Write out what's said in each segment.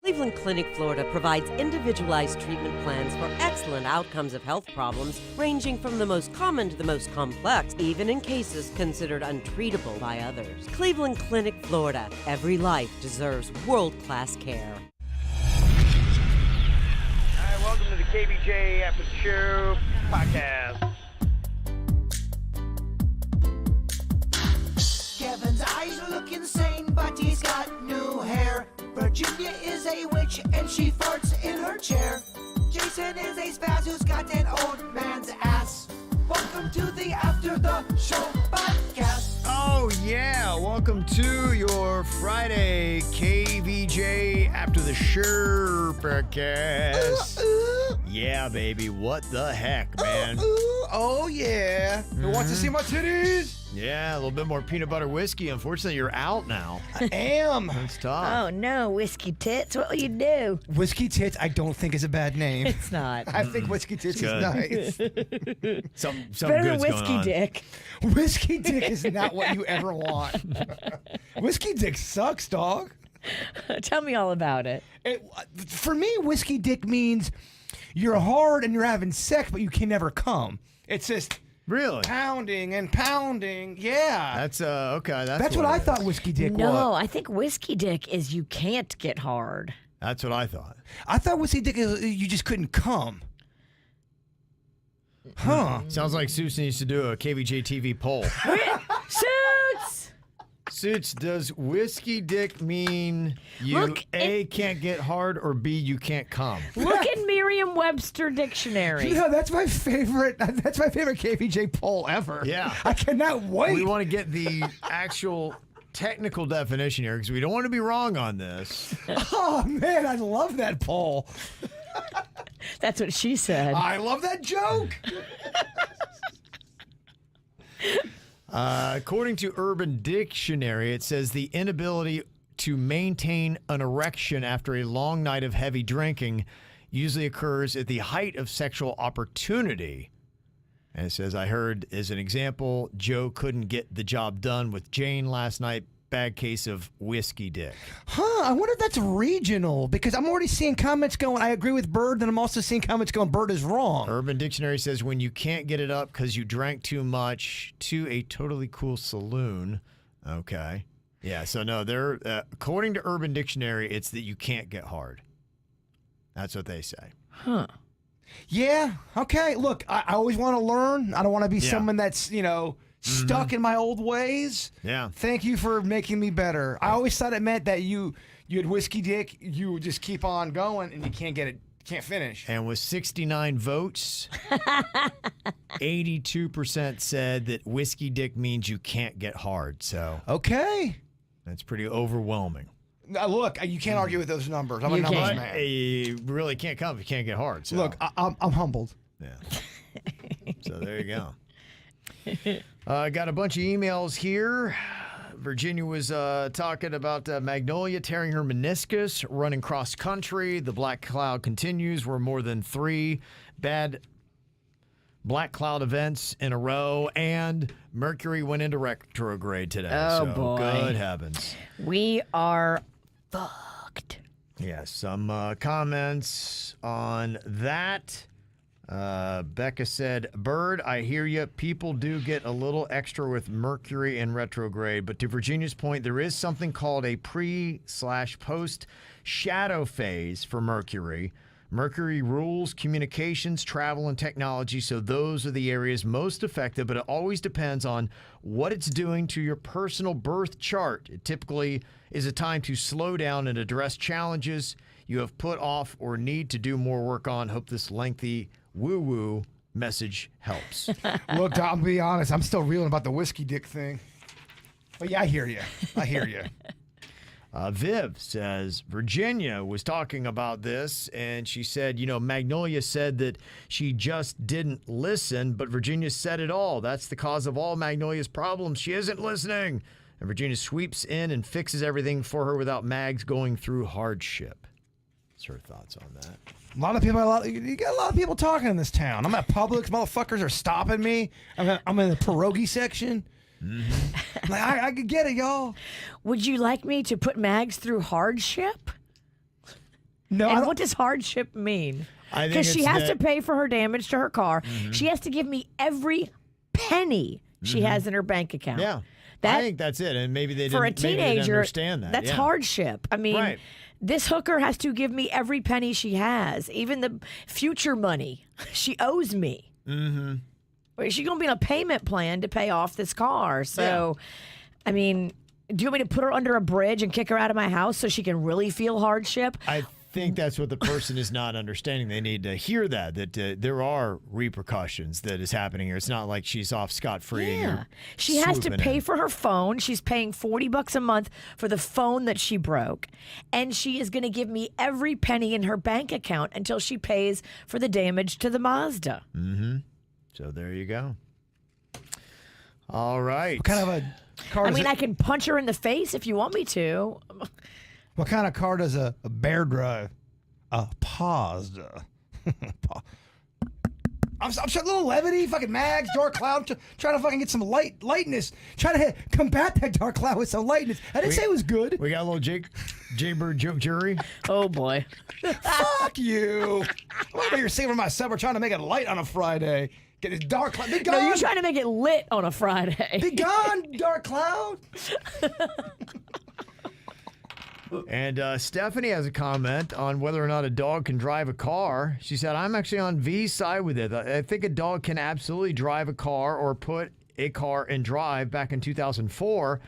Cleveland Clinic, Florida provides individualized treatment plans for excellent outcomes of health problems ranging from the most common to the most complex, even in cases considered untreatable by others. Cleveland Clinic, Florida. Every life deserves world-class care. Hi, welcome to the KVJ After the Show podcast. Kevin's eyes look insane, but he's got new hair. Virginia is a witch, and she farts in her chair. Jason is a spaz who's got an old man's ass. Welcome to the After the Show podcast. Oh, yeah. Welcome to your Friday KVJ After the Show podcast. Yeah, baby. What the heck, man? Oh, yeah. Who wants to see my titties? Yeah, a little bit more peanut butter whiskey. Unfortunately, you're out now. I am. It's tough. Oh, no, Whiskey Tits. What will you do? Whiskey Tits, I don't think is a bad name. It's not. I think Whiskey Tits is good. nice. Some Better than good's going Whiskey on. Dick. Whiskey Dick is not what you ever want. Whiskey Dick sucks, dog. Tell me all about it. For me, Whiskey Dick means you're hard and you're having sex, but you can never come. It's just Really? pounding and pounding. Yeah. That's, okay. That's what it I is. thought Whiskey Dick was. No, I think Whiskey Dick is you can't get hard. That's what I thought. I thought Whiskey Dick is you just couldn't come. Huh. Sounds like Suits needs to do a KVJ TV poll. Suits! Suits, does whiskey dick mean you Look, A, can't get hard, or B, you can't come? Look in Merriam-Webster Dictionary. No, that's my favorite. That's my favorite KVJ poll ever. Yeah. I cannot wait. We want to get the actual technical definition here because we don't want to be wrong on this. Oh man, I love that poll. That's what she said. I love that joke. According to Urban Dictionary, it says the inability to maintain an erection after a long night of heavy drinking usually occurs at the height of sexual opportunity. And it says, I heard, as an example, Joe couldn't get the job done with Jane last night. Bad case of whiskey dick. Huh, I wonder if that's regional because I'm already seeing comments going, I agree with Bird, then I'm also seeing comments going, Bird is wrong. Urban Dictionary says when you can't get it up because you drank too much to a totally cool saloon. Okay. Yeah, so no, they're according to Urban Dictionary, it's that you can't get hard. That's what they say. Huh. Yeah, okay. Look, I always want to learn. I don't want to be someone that's, stuck in my old ways. Yeah. Thank you for making me better. I always thought it meant that you had whiskey dick, you would just keep on going and you can't get it, can't finish. And with 69 votes, 82% said that whiskey dick means you can't get hard. So Okay. that's pretty overwhelming. Now, look, you can't argue with those numbers. I'm a You numbers can't. man. You really can't come if you can't get hard. So. Look, I'm humbled. Yeah. So there you go. Got a bunch of emails here. Virginia was talking about Magnolia tearing her meniscus, running cross country. The black cloud continues. We're more than 3 bad black cloud events in a row, and Mercury went into retrograde today. Oh, so boy. Good heavens. We are fucked. Yeah, some comments on that. Becca said, Bird, I hear you. People do get a little extra with Mercury in retrograde, but to Virginia's point, there is something called a pre/post shadow phase for Mercury. Mercury rules communications, travel, and technology, so those are the areas most affected, but it always depends on what it's doing to your personal birth chart. It typically is a time to slow down and address challenges you have put off or need to do more work on. Hope this lengthy woo-woo message helps. Look, I'll be honest. I'm still reeling about the whiskey dick thing. But yeah, I hear you. I hear you. Viv says, Virginia was talking about this, and she said, Magnolia said that she just didn't listen, but Virginia said it all. That's the cause of all Magnolia's problems. She isn't listening. And Virginia sweeps in and fixes everything for her without Mags going through hardship. What's her thoughts on that? You got a lot of people talking in this town. I'm at Publix. Motherfuckers are stopping me. I'm in the pierogi section. Mm-hmm. Like, I could get it, y'all. Would you like me to put Mags through hardship? No, And what does hardship mean? I think Because she it's has that- to pay for her damage to her car. She has to give me every penny she has in her bank account. Yeah. That, I think that's it. And maybe they for a didn't, maybe they didn't teenager, understand that. that's yeah. hardship. I mean, Right. this hooker has to give me every penny she has, even the future money she owes me. Mm-hmm. She's going to be on a payment plan to pay off this car. So, I mean, do you want me to put her under a bridge and kick her out of my house so she can really feel hardship? I think that's what the person is not understanding. They need to hear that there are repercussions that is happening here. It's not like she's off scot-free. And you're She has to swooping pay in. for her phone. She's paying $40 a month for the phone that she broke. And she is going to give me every penny in her bank account until she pays for the damage to the Mazda. So there you go. All right. What kind of a car I does mean, it- I can punch her in the face if you want me to. What kind of car does a bear drive? A Mazda. I'm trying a little levity, fucking mags, dark cloud, trying to fucking get some lightness. Trying to combat that dark cloud with some lightness. I didn't say it was good. We got a little Jaybird joke jury. Oh, boy. Fuck you. I'm over here saving my supper, trying to make it light on a Friday. Get this dark cloud. Be No, gone. you're trying to make it lit on a Friday. Be gone, dark cloud. And Stephanie has a comment on whether or not a dog can drive a car. She said, I'm actually on V's side with it. I think a dog can absolutely drive a car or put a car in drive. Back in 2004,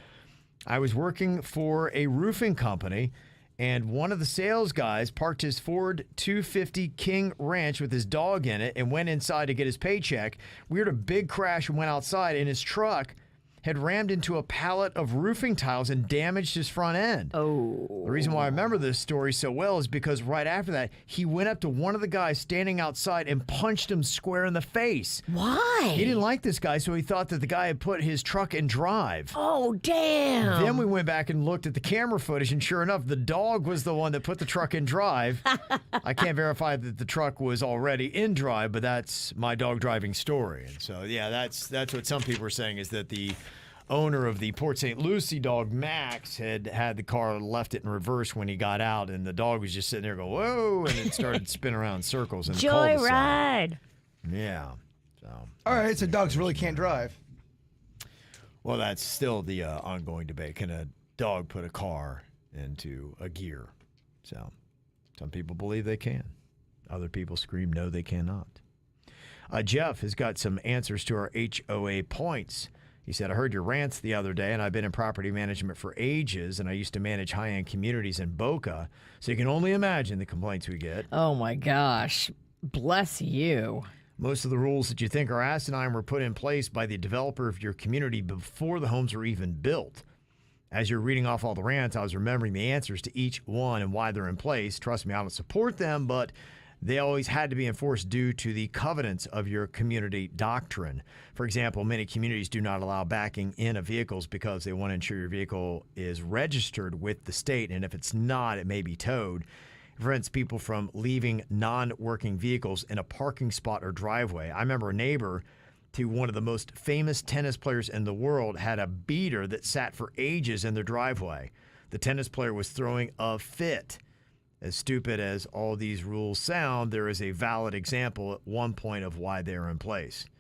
I was working for a roofing company, and one of the sales guys parked his Ford 250 King Ranch with his dog in it and went inside to get his paycheck. We heard a big crash and went outside, and his truck had rammed into a pallet of roofing tiles and damaged his front end. Oh. The reason why I remember this story so well is because right after that, he went up to one of the guys standing outside and punched him square in the face. Why? He didn't like this guy, so he thought that the guy had put his truck in drive. Oh, damn. Then we went back and looked at the camera footage, and sure enough, the dog was the one that put the truck in drive. I can't verify that the truck was already in drive, but that's my dog driving story. And so, yeah, that's what some people are saying, is that the owner of the Port St. Lucie dog, Max, had the car, left it in reverse when he got out, and the dog was just sitting there going, whoa, and it started spinning around in circles. In the cul-de-sac. Joyride. Yeah. So, All right, so dogs really can't drive. well, that's still the ongoing debate. Can a dog put a car into a gear? So some people believe they can. Other people scream, no, they cannot. Jeff has got some answers to our HOA points. He said, I heard your rants the other day, and I've been in property management for ages, and I used to manage high-end communities in Boca, so you can only imagine the complaints we get. Oh, my gosh. Bless you. Most of the rules that you think are asinine were put in place by the developer of your community before the homes were even built. As you're reading off all the rants, I was remembering the answers to each one and why they're in place. Trust me, I don't support them, but they always had to be enforced due to the covenants of your community doctrine. For example, many communities do not allow backing in of vehicles because they want to ensure your vehicle is registered with the state, and if it's not, it may be towed. It prevents people from leaving non-working vehicles in a parking spot or driveway. I remember a neighbor to one of the most famous tennis players in the world had a beater that sat for ages in their driveway. The tennis player was throwing a fit. As stupid as all these rules sound, there is a valid example at one point of why they're in place. I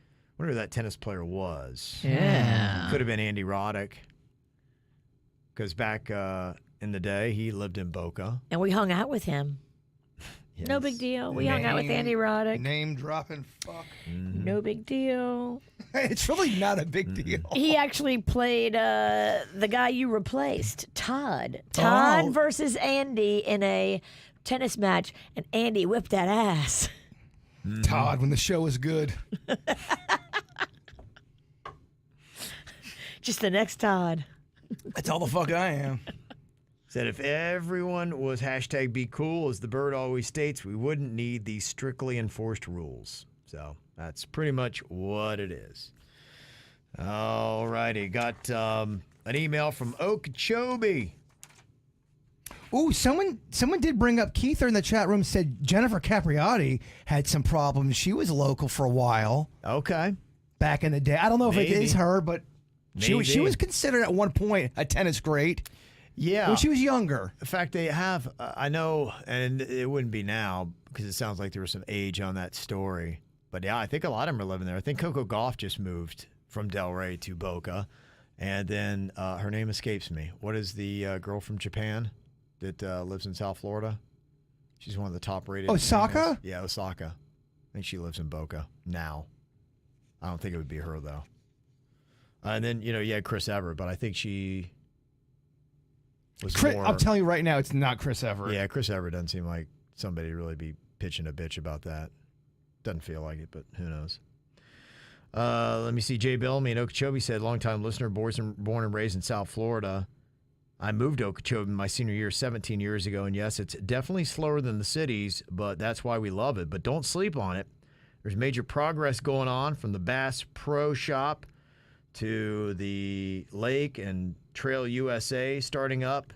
wonder who that tennis player was. Yeah. Could have been Andy Roddick. Because back in the day, he lived in Boca. And we hung out with him. Yes. No big deal. We hung out with Andy Roddick. Name dropping. Fuck. No big deal. It's really not a big deal. He actually played the guy you replaced, Todd. Todd Oh. versus Andy in a tennis match, and Andy whipped that ass. Todd, when the show was good. Just the next Todd. That's all the fuck I am. Said if everyone was hashtag be cool, as the bird always states, we wouldn't need these strictly enforced rules. So that's pretty much what it is. All righty. Got an email from Okeechobee. Ooh, someone did bring up Keither in the chat room, said Jennifer Capriati had some problems. She was local for a while Okay. back in the day. I don't know if it Maybe. is her, but she Maybe. was considered at one point a tennis great. Yeah. When she was younger. In fact, they have, I know, and it wouldn't be now because it sounds like there was some age on that story. But yeah, I think a lot of them are living there. I think Coco Gauff just moved from Delray to Boca. And then her name escapes me. What is the girl from Japan that lives in South Florida? She's one of the top rated. Osaka? Yeah, Osaka. I think she lives in Boca now. I don't think it would be her, though. And then, you had Chris Everett, but I think she was more... I'm telling you right now, it's not Chris Everett. Yeah, Chris Everett doesn't seem like somebody to really be pitching a bitch about that. Doesn't feel like it, but who knows? Let me see. Jay Bellamy in Okeechobee said, longtime listener, born and raised in South Florida. I moved to Okeechobee my senior year 17 years ago, and yes, it's definitely slower than the cities, but that's why we love it. But don't sleep on it. There's major progress going on from the Bass Pro Shop to the Lake and Trail USA starting up,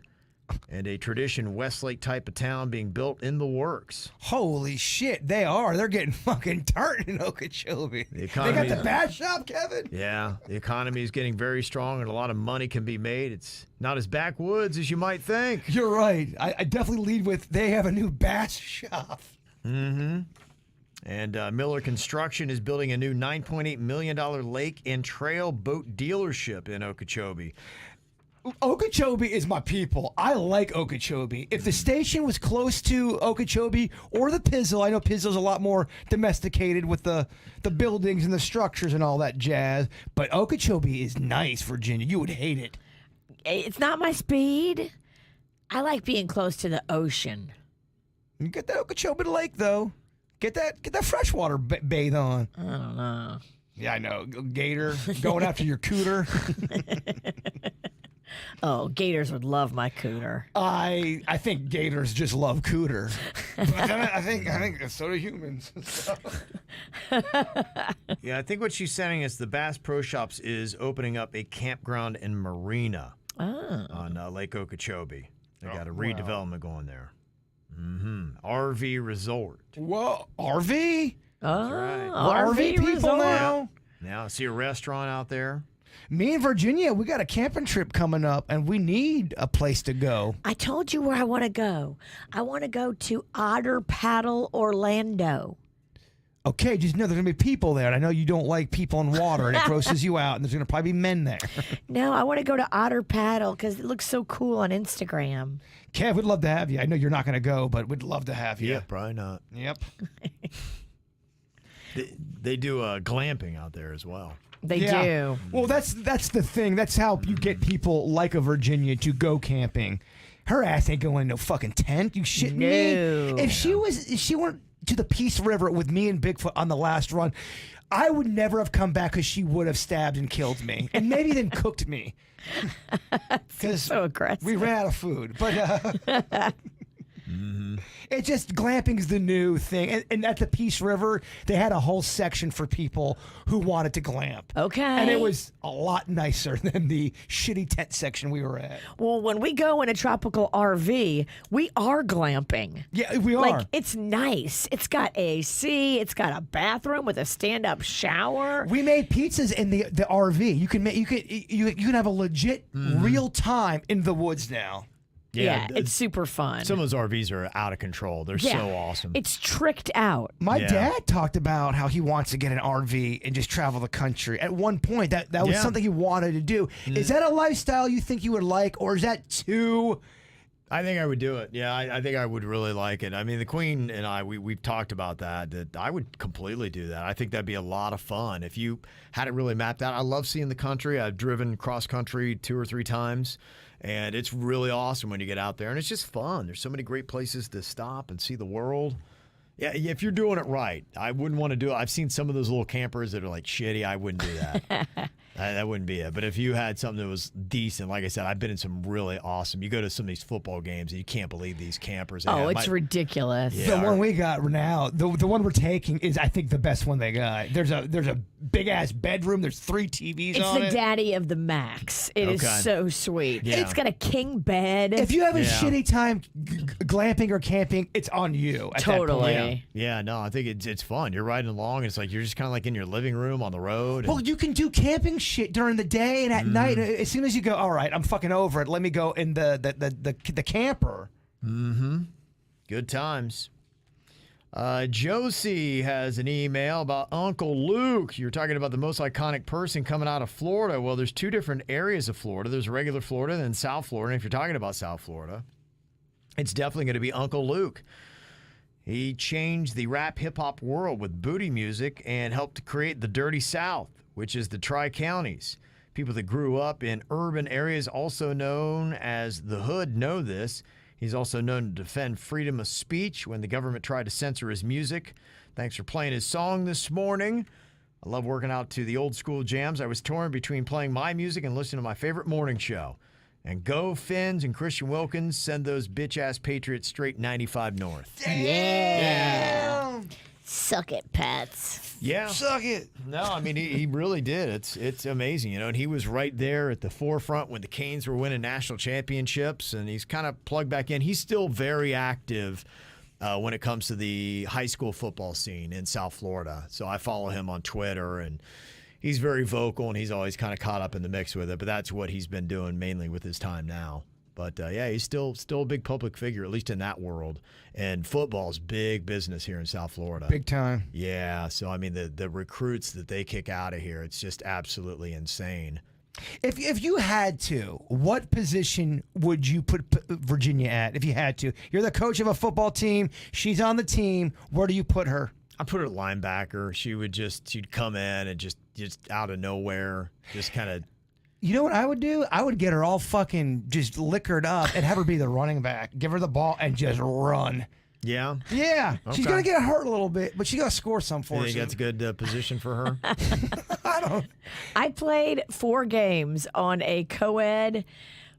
and a tradition Westlake type of town being built in the works. Holy shit, they are. They're getting fucking turned in Okeechobee. They got the Bass Shop, Kevin? Yeah, the economy is getting very strong, and a lot of money can be made. It's not as backwoods as you might think. You're right. I definitely lead with they have a new Bass Shop. Mm-hmm. And Miller Construction is building a new $9.8 million lake and trail boat dealership in Okeechobee. Okeechobee is my people. I like Okeechobee. If the station was close to Okeechobee or the Pizzle, I know Pizzle's a lot more domesticated with the buildings and the structures and all that jazz, but Okeechobee is nice, Virginia. You would hate it. It's not my speed. I like being close to the ocean. You get that Okeechobee Lake, though. Get that freshwater bathe on. I don't know. Yeah, I know. Gator, going after your cooter. Oh, gators would love my cooter. I think gators just love cooter. But then I think so do humans. Yeah, I think what she's saying is the Bass Pro Shops is opening up a campground and marina on Lake Okeechobee. They got a redevelopment going there. Mm-hmm. RV resort. Whoa, RV? Oh, right. RV people resort. now? Now I see a restaurant out there. Me and Virginia, we got a camping trip coming up, and we need a place to go. I told you where I want to go. I want to go to Otter Paddle, Orlando. Okay, just know there's going to be people there, and I know you don't like people in water, and it grosses you out, and there's going to probably be men there. No, I want to go to Otter Paddle because it looks so cool on Instagram. Kev, we'd love to have you. I know you're not going to go, but we'd love to have you. Yeah, probably not. Yep. They do glamping out there as well. They do. Well, that's the thing. That's how you get people like a Virginia to go camping. Her ass ain't going in no fucking tent. You shitting me? If she went to the Peace River with me and Bigfoot on the last run, I would never have come back because she would have stabbed and killed me, and maybe then cooked me. Because so aggressive. we ran out of food, but. It just glamping's the new thing, and at the Peace River they had a whole section for people who wanted to glamp. Okay, and it was a lot nicer than the shitty tent section we were at. Well, when we go in a tropical RV, we are glamping. Yeah, we are. Like, it's nice. It's got AC. It's got a bathroom with a stand-up shower. We made pizzas in the RV. You can have a legit real time in the woods now. Yeah, it's super fun. Some of those RVs are out of control. They're so awesome. It's tricked out. My dad talked about how he wants to get an RV and just travel the country. At one point, that was something he wanted to do. Is that a lifestyle you think you would like, or is that too... I think I would do it. Yeah, I think I would really like it. I mean, the Queen and I, we've talked about that I would completely do that. I think that'd be a lot of fun. If you had it really mapped out, I love seeing the country. I've driven cross-country 2 or 3 times. And it's really awesome when you get out there, and it's just fun. There's so many great places to stop and see the world. Yeah, if you're doing it right, I wouldn't want to do it. I've seen some of those little campers that are like shitty. I wouldn't do that. That wouldn't be it. But if you had something that was decent, like I said, I've been in some really awesome. You go to some of these football games, and you can't believe these campers. It's ridiculous. Yeah, the one we got now, the one we're taking is, I think, the best one they got. There's a big ass bedroom. There's 3 TVs on it. It's the daddy of the Max. It is so sweet. Yeah. It's got a king bed. If you have a shitty time glamping or camping, it's on you. At Totally. That point. Yeah, no, I think it's fun. You're riding along, and it's like you're just kind of like in your living room on the road. Well, you can do camping shit during the day and at night. As soon as you go, all right, I'm fucking over it. Let me go in the camper. Good times. Josie has an email about Uncle Luke. You're talking about the most iconic person coming out of Florida. Well, there's two different areas of Florida. There's regular Florida and then South Florida. And if you're talking about South Florida, it's definitely going to be Uncle Luke. He changed the rap hip-hop world with booty music and helped to create the Dirty South, which is the Tri-Counties. People that grew up in urban areas, also known as the Hood, know this. He's also known to defend freedom of speech when the government tried to censor his music. Thanks for playing his song this morning. I love working out to the old school jams. I was torn between playing my music and listening to my favorite morning show. And go Finns and Christian Wilkins, send those bitch-ass Patriots straight 95 north. Yeah. Suck it, Pats. Yeah. Suck it. No, I mean, he really did. It's amazing, you know, and he was right there at the forefront when the Canes were winning national championships, and he's kind of plugged back in. He's still very active when it comes to the high school football scene in South Florida. So I follow him on Twitter, and he's very vocal, and he's always kind of caught up in the mix with it, but that's what he's been doing mainly with his time now. But, yeah, he's still a big public figure, at least in that world. And football's big business here in South Florida. Big time. Yeah, so, I mean, the recruits that they kick out of here, it's just absolutely insane. If you had to, what position would you put Virginia at if you had to? You're the coach of a football team. She's on the team. Where do you put her? I put her at linebacker. She'd come in and just out of nowhere, just kind of. You know what I would do? I would get her all fucking just liquored up and have her be the running back. Give her the ball and just run. Yeah? Yeah. Okay. She's going to get hurt a little bit, but she's going to score some for You us. think that's a good position for her? I played 4 games on a co-ed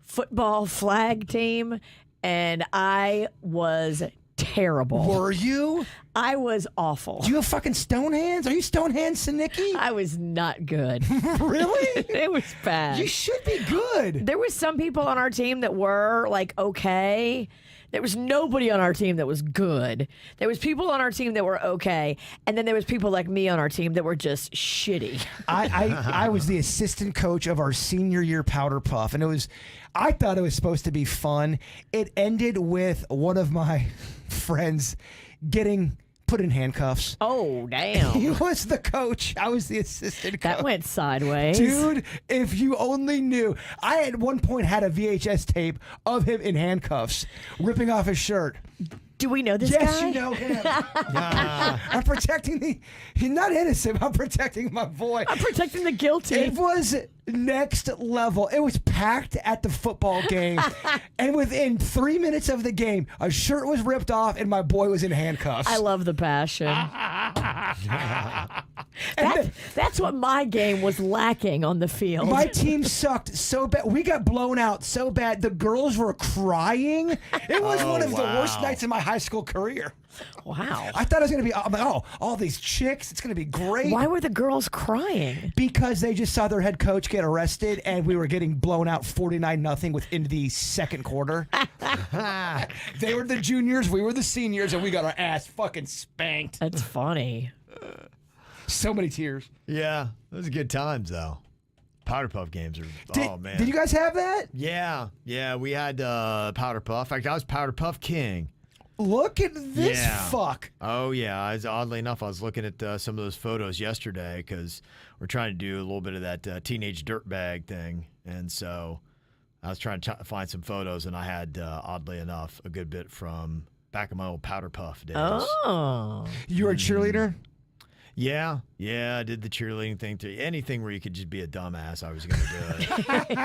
football flag team, and I was terrible. Were you? I was awful. Do you have fucking stone hands? Are you stone hands, Sinicki? I was not good. Really? It was bad. You should be good. There was some people on our team that were like okay. There was nobody on our team that was good. There was people on our team that were okay, and then there was people like me on our team that were just shitty. I was the assistant coach of our senior year powder puff, and I thought it was supposed to be fun. It ended with one of my friends getting put in handcuffs. Oh, damn. He was the coach. I was the assistant coach. That went sideways. Dude, if you only knew. I at one point had a VHS tape of him in handcuffs, ripping off his shirt. Do we know this Yes, guy? you know him. I'm protecting he's not innocent. I'm protecting my boy. I'm protecting the guilty. It was next level. It was packed at the football game. And within 3 minutes of the game, a shirt was ripped off and my boy was in handcuffs. I love the passion. That's what my game was lacking on the field. My team sucked so bad. We got blown out so bad. The girls were crying. It was one of the worst nights of my high school career. Wow. I thought it was going to be, I'm like, oh, all these chicks, it's going to be great. Why were the girls crying? Because they just saw their head coach get arrested and we were getting blown out 49-0 within the second quarter. They were the juniors, we were the seniors, and we got our ass fucking spanked. That's funny. So many tears. Yeah, those are good times, though. Powder Puff games are, oh, man. Did you guys have that? Yeah, we had Powder Puff. In fact, I was Powder Puff King. Look at this fuck. Oh, yeah. Oddly enough, I was looking at some of those photos yesterday because we're trying to do a little bit of that teenage dirtbag thing. And so I was trying to find some photos, and I had, oddly enough, a good bit from back in my old Powder Puff days. Oh. You were a cheerleader? Yeah, I did the cheerleading thing too. Anything where you could just be a dumbass, I was going to do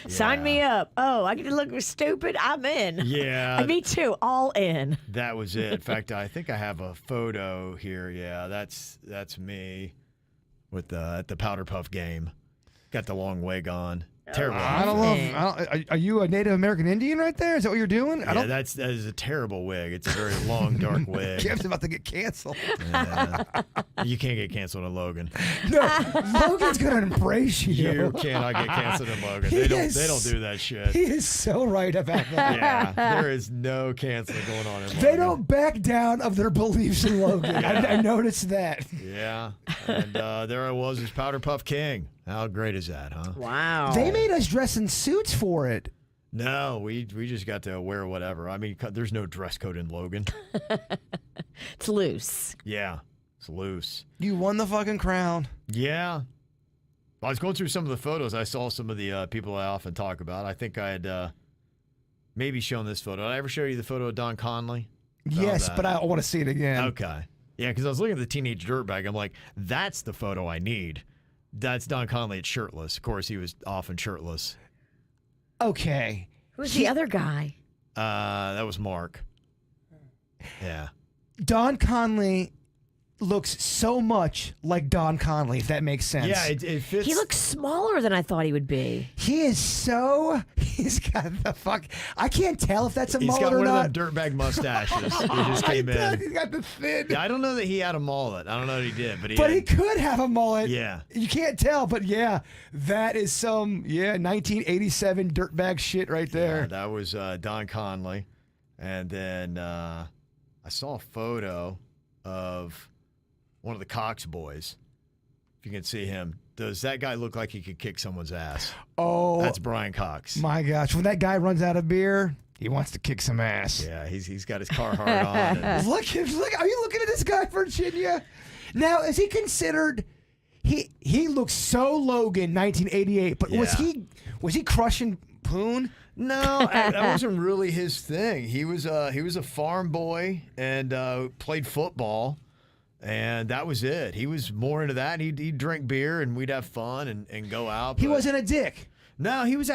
it. Sign me up. Oh, I get to look stupid? I'm in. Yeah. Me too. All in. That was it. In fact, I think I have a photo here. Yeah, that's me with at the Powder Puff game. Got the long wig on. Terrible. I don't know. Are you a Native American Indian right there? Is that what you're doing? Yeah, that is a terrible wig. It's a very long, dark wig. Kev's about to get canceled. You can't get canceled in Logan. No, Logan's gonna embrace you. You cannot get canceled in Logan. They don't do that shit. He is so right about that. Yeah, there is no canceling going on in Logan. They don't back down of their beliefs in Logan. I noticed that. Yeah, and there I was as Powder Puff King. How great is that, huh? Wow. They made us dress in suits for it. No, we just got to wear whatever. I mean, there's no dress code in Logan. It's loose. Yeah, it's loose. You won the fucking crown. Yeah. I was going through some of the photos. I saw some of the people I often talk about. I think I had maybe shown this photo. Did I ever show you the photo of Don Conley? Yes, but I want to see it again. Okay. Yeah, because I was looking at the teenage dirtbag. I'm like, that's the photo I need. That's Don Conley at shirtless. Of course, he was often shirtless. Okay. Who's the other guy? That was Mark. Yeah. Don Conley looks so much like Don Conley, if that makes sense. Yeah, it fits. He looks smaller than I thought he would be. He's got the fuck. I can't tell if that's a He's mullet got or one not. of them dirtbag mustaches. He just came in. He's got the thin. Yeah, I don't know that he had a mullet. I don't know that he did, but He could have a mullet. Yeah. You can't tell, but yeah, that is some 1987 dirtbag shit right there. Yeah, that was Don Conley. And then I saw a photo of one of the Cox boys. If you can see him. Does that guy look like he could kick someone's ass? Oh. That's Brian Cox. My gosh, when that guy runs out of beer, he wants to kick some ass. Yeah, he's got his Carhartt on. And Look, are you looking at this guy, Virginia? Now, is he considered? He looks so Logan, 1988. But was he crushing Poon? no, that wasn't really his thing. He was a farm boy and played football. And that was it. He was more into that. He'd drink beer and we'd have fun and go out. He wasn't a dick. No, he was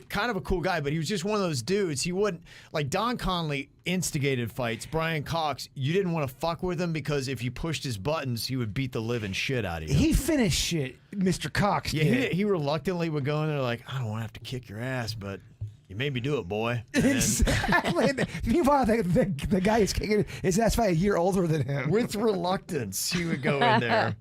kind of a cool guy, but he was just one of those dudes. He wouldn't, like Don Conley instigated fights. Brian Cox, you didn't want to fuck with him because if you pushed his buttons, he would beat the living shit out of you. He finished shit, Mr. Cox. Yeah, did. he reluctantly would go in there like, I don't want to have to kick your ass, but you made me do it, boy. And then, Exactly. Meanwhile, the guy is kicking his ass by a year older than him. with reluctance, he would go in there.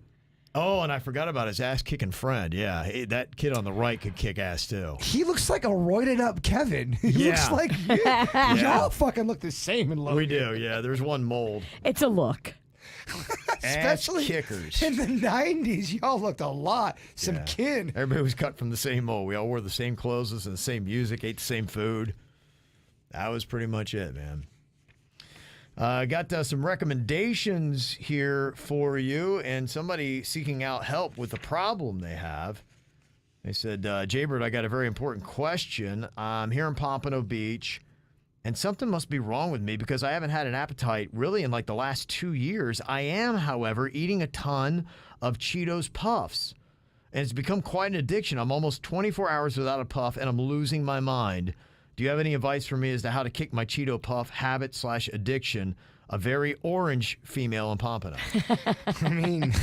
Oh, and I forgot about his ass-kicking friend. Yeah, that kid on the right could kick ass, too. He looks like a roided up Kevin. He looks Yeah. like y'all fucking look the same in Logan. We do, yeah. There's one mold. It's a look. Especially ass kickers. in the 90s, y'all looked a lot. Some Yeah. kin. Everybody was cut from the same mold. We all wore the same clothes, listened to the same music, ate the same food. That was pretty much it, man. Got some recommendations here for you, and somebody seeking out help with the problem they have. They said, Jaybird, I got a very important question. I'm here in Pompano Beach, and something must be wrong with me because I haven't had an appetite really in like the last 2 years. I am, however, eating a ton of Cheetos Puffs, and it's become quite an addiction. I'm almost 24 hours without a puff, and I'm losing my mind. Do you have any advice for me as to how to kick my Cheeto Puff habit/addiction? A very orange female in Pompano. I mean,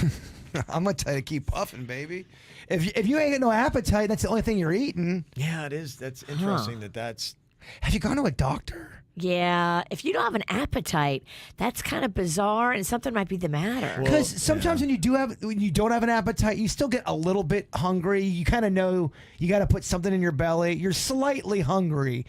I'm going to tell you to keep puffing, baby. If you ain't got no appetite, that's the only thing you're eating. Yeah, it is. That's interesting that's... Have you gone to a doctor? Yeah, if you don't have an appetite, that's kind of bizarre, and something might be the matter. Because sometimes when you don't have an appetite, you still get a little bit hungry. You kind of know you got to put something in your belly. You're slightly hungry,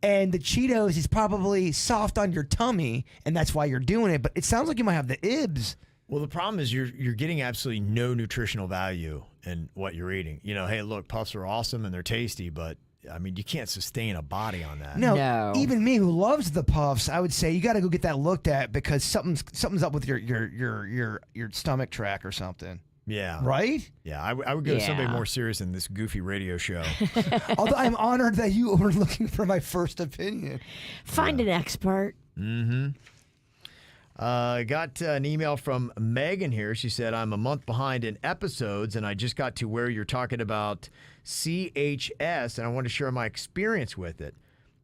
and the Cheetos is probably soft on your tummy, and that's why you're doing it. But it sounds like you might have the ibs. Well, the problem is you're getting absolutely no nutritional value in what you're eating. You know, hey, look, puffs are awesome and they're tasty, but I mean, you can't sustain a body on that. No. Even me who loves the puffs, I would say you got to go get that looked at because something's up with your stomach tract or something. Yeah. Right? Yeah, I would go to somebody Yeah. more serious than this goofy radio show. Although I'm honored that you were looking for my first opinion. Find an expert. Got an email from Megan here. She said, I'm a month behind in episodes, and I just got to where you're talking about CHS, and I want to share my experience with it.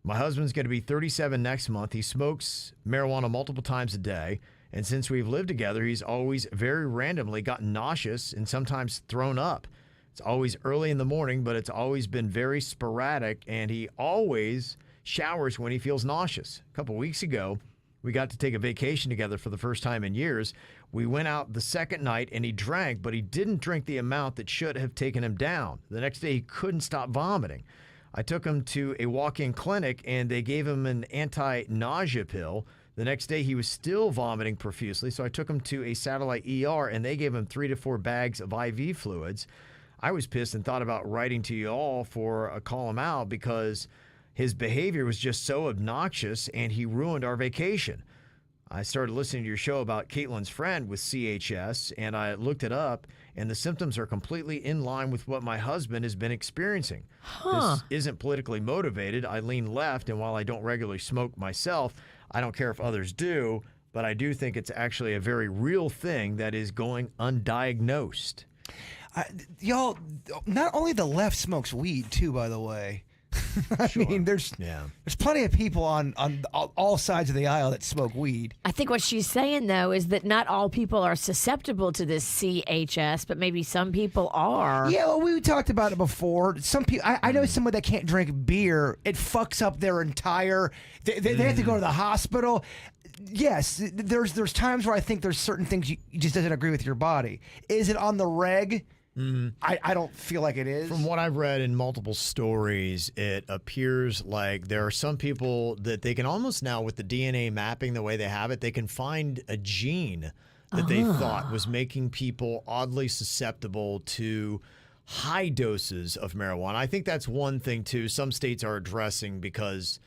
My husband's going to be 37 next month. He smokes marijuana multiple times a day, and since we've lived together, he's always very randomly gotten nauseous and sometimes thrown up. It's always early in the morning, but it's always been very sporadic, and he always showers when he feels nauseous. A couple weeks ago, we got to take a vacation together for the first time in years. We went out the second night, and he drank, but he didn't drink the amount that should have taken him down. The next day, he couldn't stop vomiting. I took him to a walk-in clinic, and they gave him an anti-nausea pill. The next day, he was still vomiting profusely, so I took him to a satellite ER, and they gave him 3 to 4 bags of IV fluids. I was pissed and thought about writing to you all for a call him out because his behavior was just so obnoxious, and he ruined our vacation. I started listening to your show about Caitlin's friend with CHS, and I looked it up, and the symptoms are completely in line with what my husband has been experiencing. This isn't politically motivated. I lean left, and while I don't regularly smoke myself, I don't care if others do, but I do think it's actually a very real thing that is going undiagnosed. Y'all, not only the left smokes weed, too, by the way. I mean, there's plenty of people on all sides of the aisle that smoke weed. I think what she's saying, though, is that not all people are susceptible to this CHS, but maybe some people are. Yeah, well, we talked about it before. Some people, I know someone that can't drink beer. It fucks up their entire. They have to go to the hospital. Yes, there's times where I think there's certain things you just doesn't agree with your body. Is it on the reg? I don't feel like it is. From what I've read in multiple stories, it appears like there are some people that they can almost now, with the DNA mapping the way they have it, they can find a gene that they thought was making people oddly susceptible to high doses of marijuana. I think that's one thing, too, some states are addressing because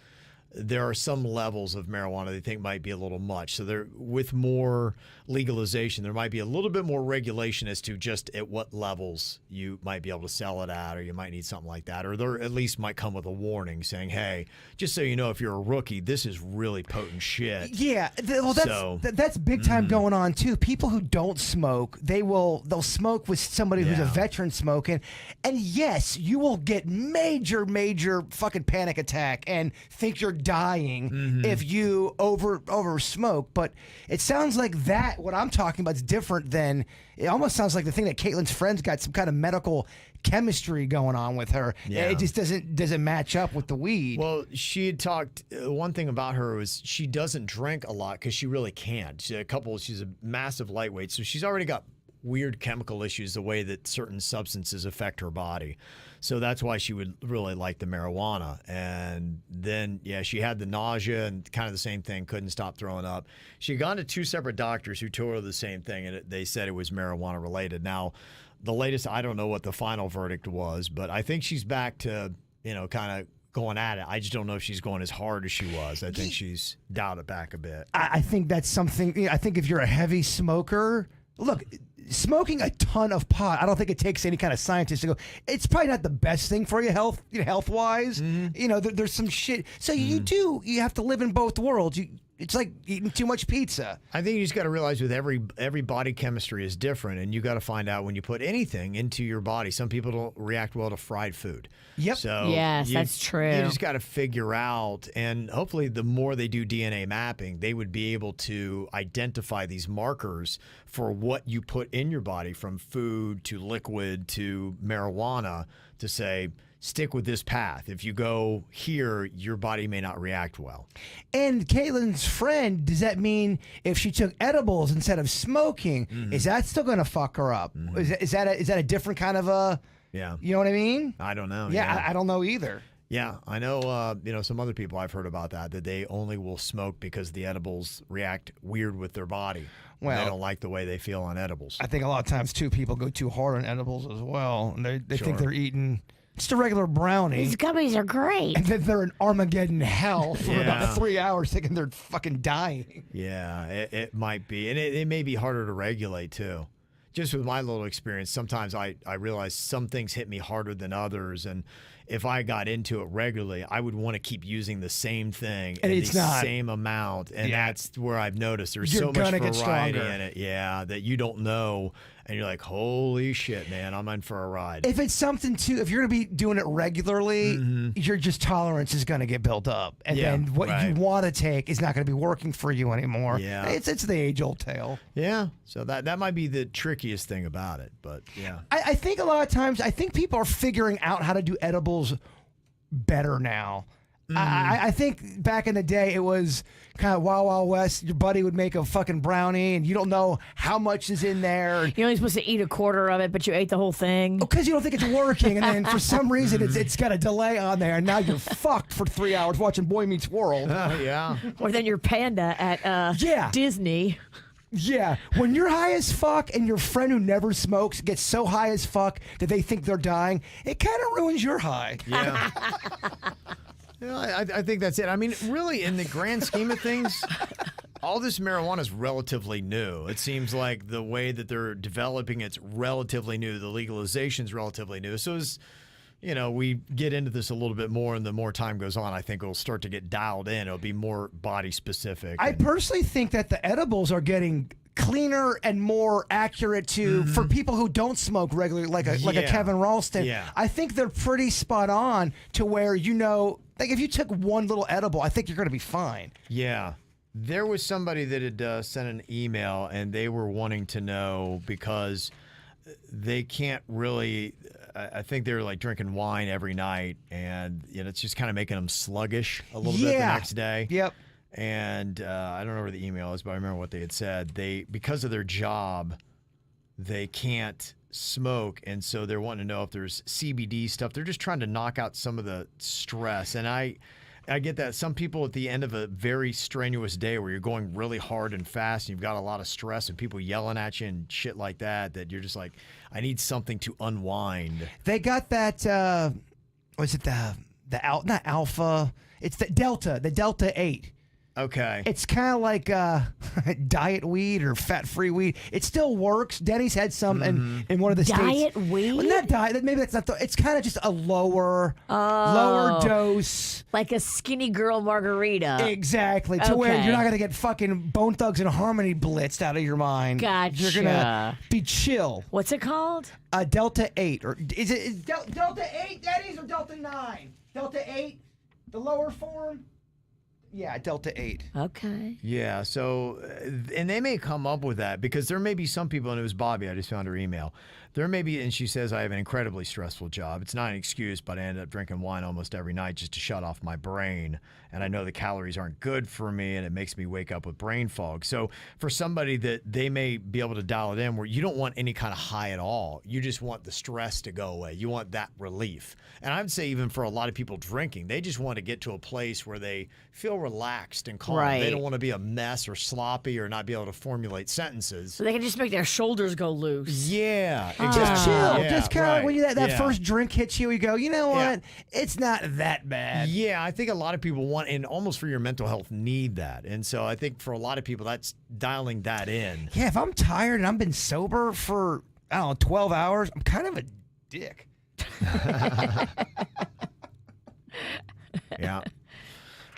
there are some levels of marijuana they think might be a little much. So there, with more legalization, there might be a little bit more regulation as to just at what levels you might be able to sell it at, or you might need something like that. Or there at least might come with a warning saying, hey, just so you know, if you're a rookie, this is really potent shit. Yeah, well, that's big time going on, too. People who don't smoke, they'll smoke with somebody who's a veteran smoking. And yes, you will get major fucking panic attack and think you're dying if you over smoke. But it sounds like that what I'm talking about is different than, it almost sounds like the thing that Caitlin's friend's got some kind of medical chemistry going on with her. Yeah. It just doesn't match up with the weed. Well, she had talked, one thing about her was she doesn't drink a lot because she really can't. She's a massive lightweight, so she's already got weird chemical issues the way that certain substances affect her body. So that's why she would really like the marijuana. And then, she had the nausea and kind of the same thing, couldn't stop throwing up. She had gone to 2 separate doctors who told her the same thing, and they said it was marijuana related. Now, the latest, I don't know what the final verdict was, but I think she's back to, kind of going at it. I just don't know if she's going as hard as she was. I think she's dialed it back a bit. I think that's something, I think if you're a heavy smoker, look, smoking a ton of pot, I don't think it takes any kind of scientist to go, it's probably not the best thing for you health-wise. There's some shit. So you have to live in both worlds. It's like eating too much pizza. I think you just got to realize with every body chemistry is different, and you got to find out when you put anything into your body. Some people don't react well to fried food. Yep. So yes, that's true. You just got to figure out, and hopefully the more they do DNA mapping, they would be able to identify these markers for what you put in your body, from food to liquid to marijuana, to say, stick with this path. If you go here, your body may not react well. And Caitlin's friend, does that mean if she took edibles instead of smoking, is that still going to fuck her up? Is that a different kind of a? Yeah. You know what I mean? I don't know. Yeah. I don't know either. Yeah, I know. Some other people I've heard about that they only will smoke because the edibles react weird with their body. Well, they don't like the way they feel on edibles. I think a lot of times too, people go too hard on edibles as well, and they think they're eating just a regular brownie. These gummies are great. And then they're in Armageddon hell for about 3 hours, thinking they're fucking dying. Yeah, it might be, and it may be harder to regulate too. Just with my little experience, sometimes I realize some things hit me harder than others, and if I got into it regularly, I would want to keep using the same thing and the not. Same amount, and that's where I've noticed there's so much variety in it. Yeah, that you don't know and you're like, holy shit, man, I'm in for a ride. If it's something too, if you're going to be doing it regularly, your just tolerance is going to get built up. And then what you want to take is not going to be working for you anymore. Yeah. It's the age-old tale. Yeah, so that might be the trickiest thing about it, but yeah. I think a lot of times, I think people are figuring out how to do edibles better now. I think back in the day, it was kind of Wild Wild West. Your buddy would make a fucking brownie, and you don't know how much is in there. You're only supposed to eat a quarter of it, but you ate the whole thing. Because you don't think it's working, and then for some reason, it's got a delay on there, and now you're fucked for 3 hours watching Boy Meets World. Yeah. Or then your panda at Disney. Yeah, when you're high as fuck and your friend who never smokes gets so high as fuck that they think they're dying, it kind of ruins your high. Yeah. I think that's it. I mean, really, in the grand scheme of things, all this marijuana is relatively new. It seems like the way that they're developing it's relatively new. The legalization's relatively new. So as we get into this a little bit more, and the more time goes on, I think it'll start to get dialed in. It'll be more body specific. I personally think that the edibles are getting cleaner and more accurate for people who don't smoke regularly, like a Kevin Ralston. Yeah. I think they're pretty spot on to where like if you took one little edible, I think you're going to be fine. Yeah. There was somebody that had sent an email, and they were wanting to know because they can't really. I think they're like drinking wine every night, and it's just kind of making them sluggish a little bit the next day. Yep. And I don't know where the email is, but I remember what they had said. Because of their job, they can't smoke, and so they're wanting to know if there's CBD stuff. They're just trying to knock out some of the stress. And I get that. Some people at the end of a very strenuous day where you're going really hard and fast, and you've got a lot of stress and people yelling at you and shit like that you're just like, I need something to unwind. They got that. Was it not Alpha? It's the Delta 8. Okay. It's kind of like diet weed or fat-free weed. It still works. Denny's had some in one of the states. Diet weed? Well, not diet. Maybe that's not. It's kind of just a lower dose. Like a skinny girl margarita. Exactly. To where you're not going to get fucking Bone Thugs and Harmony blitzed out of your mind. Gotcha. You're going to be chill. What's it called? Delta 8. Or is it Delta 8, Denny's, or Delta 9? Delta 8, the lower form? Yeah, Delta 8. Okay. Yeah, so, and they may come up with that because there may be some people, and it was Bobby, I just found her email. There may be, and she says, I have an incredibly stressful job. It's not an excuse, but I end up drinking wine almost every night just to shut off my brain. And I know the calories aren't good for me, and it makes me wake up with brain fog. So for somebody that they may be able to dial it in where you don't want any kind of high at all. You just want the stress to go away. You want that relief. And I would say even for a lot of people drinking, they just want to get to a place where they feel relaxed and calm. Right. They don't want to be a mess or sloppy or not be able to formulate sentences. So they can just make their shoulders go loose. Yeah. Just chill. Yeah, just kind of right. when that Yeah. first drink hits you go, you know what? It's not that bad. Yeah, I think a lot of people want, and almost for your mental health, need that. And so I think for a lot of people, that's dialing that in. Yeah, if I'm tired and I've been sober for, 12 hours, I'm kind of a dick. Yeah.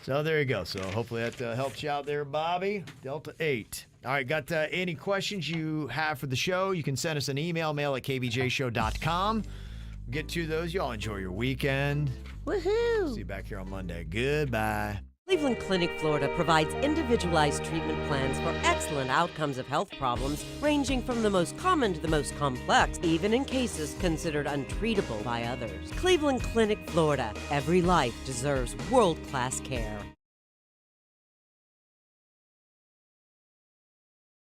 So there you go. So hopefully that helps you out there, Bobby. Delta 8. All right, got any questions you have for the show? You can send us an email, mail at kvjshow.com. Get to those. Y'all enjoy your weekend. Woohoo! See you back here on Monday. Goodbye. Cleveland Clinic, Florida provides individualized treatment plans for excellent outcomes of health problems, ranging from the most common to the most complex, even in cases considered untreatable by others. Cleveland Clinic, Florida. Every life deserves world-class care.